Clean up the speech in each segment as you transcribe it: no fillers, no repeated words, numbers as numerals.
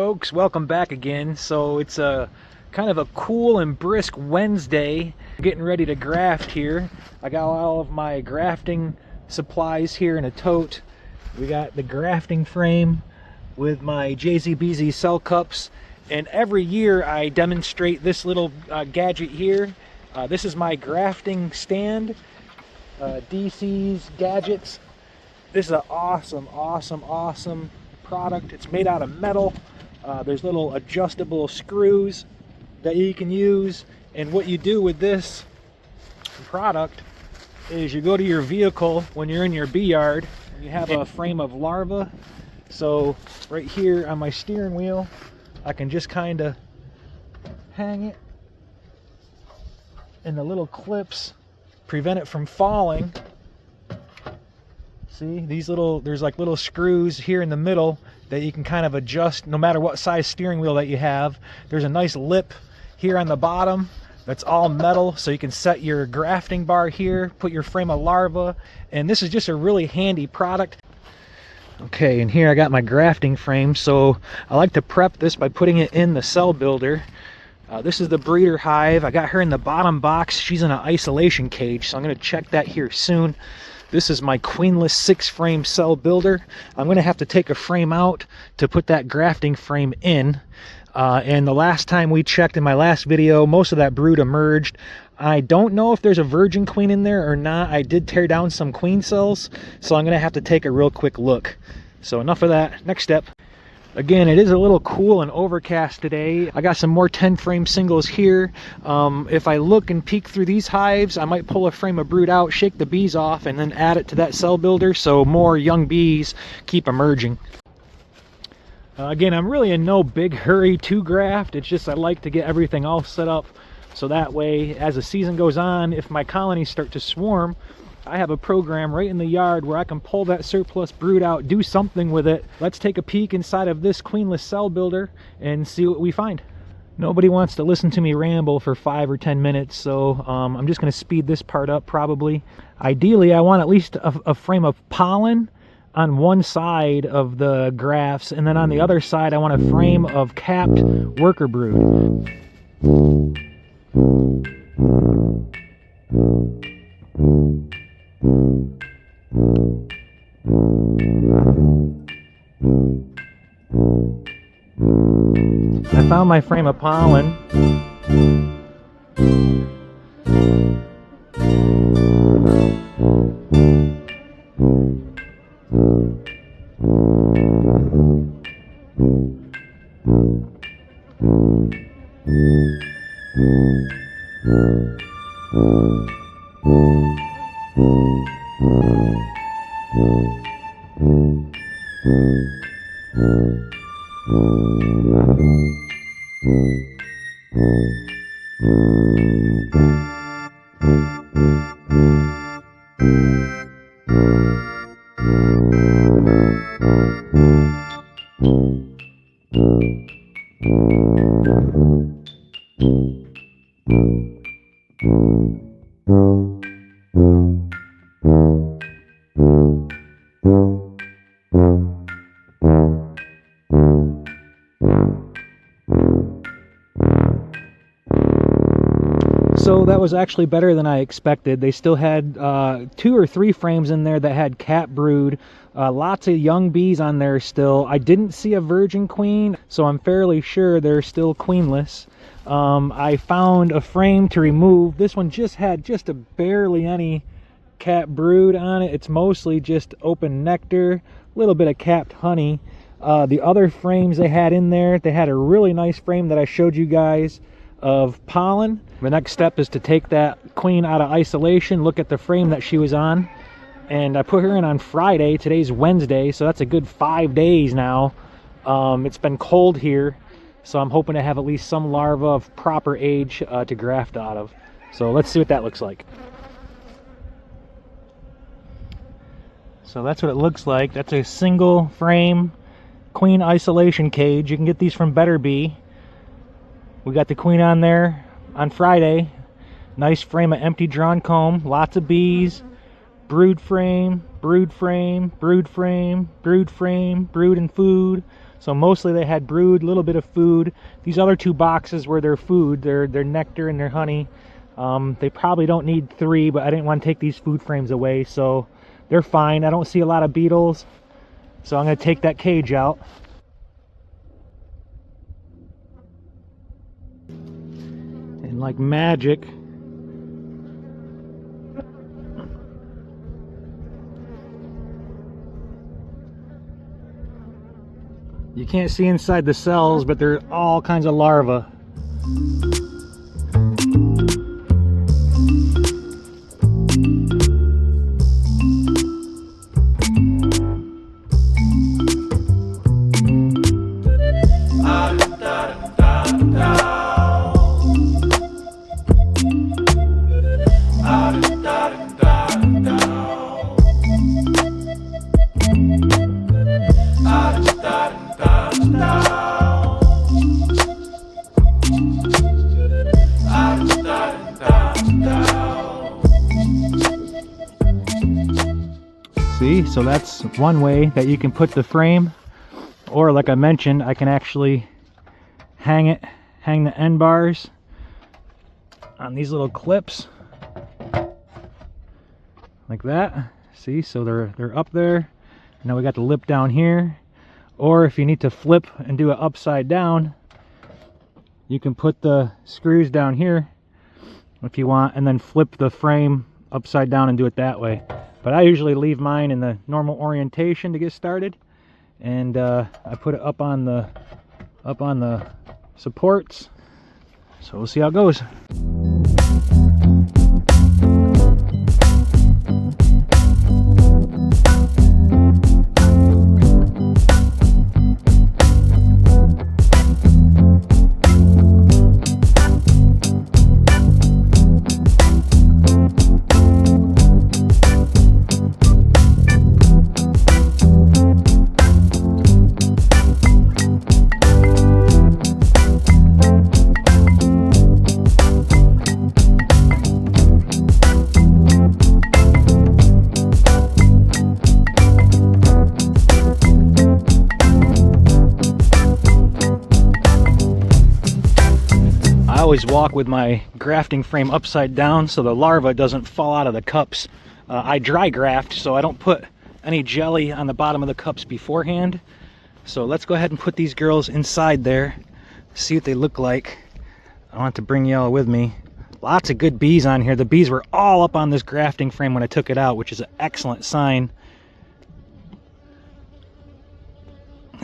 folks, welcome back again. So it's a kind of a cool and brisk Wednesday. Getting ready to graft here. I got all of my grafting supplies here in a tote. We got the grafting frame with my JZBZ cell cups, and every year I demonstrate this little gadget here. This is my grafting stand, DC's Gadgets. This is an awesome product. It's made out of metal. There's little adjustable screws that you can use, and what you do with this product is you go to your vehicle when you're in your bee yard and you have a frame of larvae. So right here on my steering wheel I can just kind of hang it, and the little clips prevent it from falling. See, there's like little screws here in the middle that you can kind of adjust no matter what size steering wheel that you have. There's a nice lip here on the bottom that's all metal, so you can set your grafting bar here, put your frame of larvae, and this is just a really handy product. Okay, and here I got my grafting frame. So I like to prep this by putting it in the cell builder. This is the breeder hive. I got her in the bottom box. She's in an isolation cage, so I'm going to check that here soon. This is my queenless 6-frame cell builder. I'm going to have to take a frame out to put that grafting frame in. And the last time we checked in my last video, most of that brood emerged. I don't know if there's a virgin queen in there or not. I did tear down some queen cells, so I'm going to have to take a real quick look. So enough of that. Next step. Again, it is a little cool and overcast today. I got some more 10-frame singles here. If I look and peek through these hives, I might pull a frame of brood out, shake the bees off, and then add it to that cell builder so more young bees keep emerging. Again, I'm really in no big hurry to graft. It's just I like to get everything all set up so that way as the season goes on, if my colonies start to swarm, I have a program right in the yard where I can pull that surplus brood out, do something with it. Let's take a peek inside of this queenless cell builder and see what we find. Nobody wants to listen to me ramble for 5 or 10 minutes, so I'm just going to speed this part up probably. Ideally, I want at least a frame of pollen on one side of the grafts, and then on the other side I want a frame of capped worker brood. I found my frame of pollen. So that was actually better than I expected. They still had 2 or 3 frames in there that had cat brood. Lots of young bees on there still. I didn't see a virgin queen, so I'm fairly sure they're still queenless. I found a frame to remove. This one just had just barely any cat brood on it. It's mostly just open nectar, a little bit of capped honey. The other frames they had in there, they had a really nice frame that I showed you guys of pollen. The next step is to take that queen out of isolation, look at the frame that she was on, and I put her in on Friday. Today's Wednesday, so that's a good 5 days now. It's been cold here, so I'm hoping to have at least some larvae of proper age to graft out of. So let's see what that looks like. So that's what it looks like. That's a single frame queen isolation cage. You can get these from Better Bee. We got the queen on there on Friday. Nice frame of empty drawn comb, lots of bees, brood frame, brood frame, brood frame, brood frame, brood and food. So mostly they had brood, a little bit of food. These other 2 boxes were their food, their nectar and their honey. They probably don't need 3, but I didn't want to take these food frames away, so they're fine. I don't see a lot of beetles, so I'm going to take that cage out. And like magic, you can't see inside the cells, but there are all kinds of larvae. See, so that's one way that you can put the frame, or like I mentioned, I can actually hang the end bars on these little clips like that. See, so they're up there. Now we got the lip down here. Or if you need to flip and do it upside down, you can put the screws down here if you want, and then flip the frame upside down and do it that way. But I usually leave mine in the normal orientation to get started, and I put it up on the supports. So we'll see how it goes. I always walk with my grafting frame upside down so the larva doesn't fall out of the cups. I dry graft, so I don't put any jelly on the bottom of the cups beforehand. So let's go ahead and put these girls inside there, see what they look like. I want to bring y'all with me. Lots of good bees on here. The bees were all up on this grafting frame when I took it out, which is an excellent sign.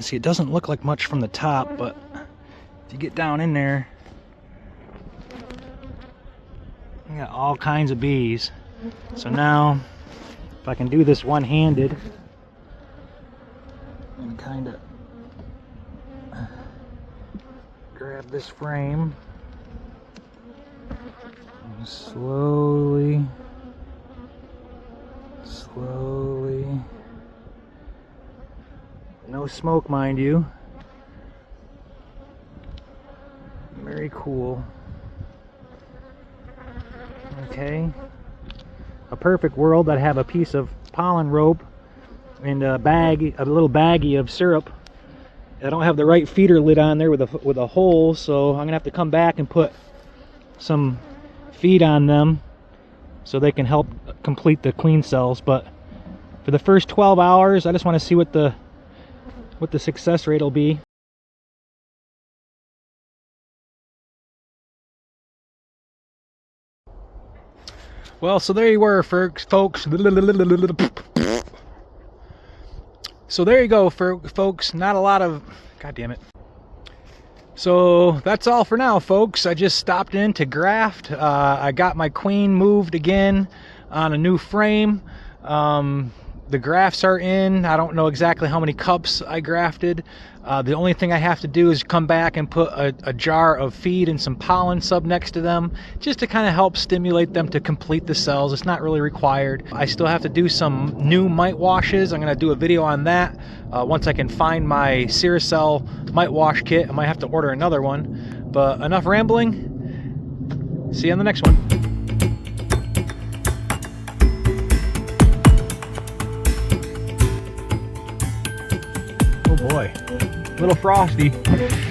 See, it doesn't look like much from the top, but if you get down in there, you got all kinds of bees. So now, if I can do this one-handed, and kind of grab this frame, and slowly, no smoke, mind you. Very cool. Okay, a perfect world, I'd have a piece of pollen rope and a little baggie of syrup. I don't have the right feeder lid on there with a hole, so I'm gonna have to come back and put some feed on them so they can help complete the queen cells. But for the first 12 hours, I just want to see what the success rate will be. Well, so there you were, folks. So there you go, folks. Not a lot of... God damn it. So that's all for now, folks. I just stopped in to graft. I got my queen moved again on a new frame. The grafts are in. I don't know exactly how many cups I grafted. The only thing I have to do is come back and put a jar of feed and some pollen sub next to them, just to kind of help stimulate them to complete the cells. It's not really required. I still have to do some new mite washes. I'm going to do a video on that once I can find my Ceracell mite wash kit. I might have to order another one. But enough rambling. See you on the next one. Oh boy. little frosty.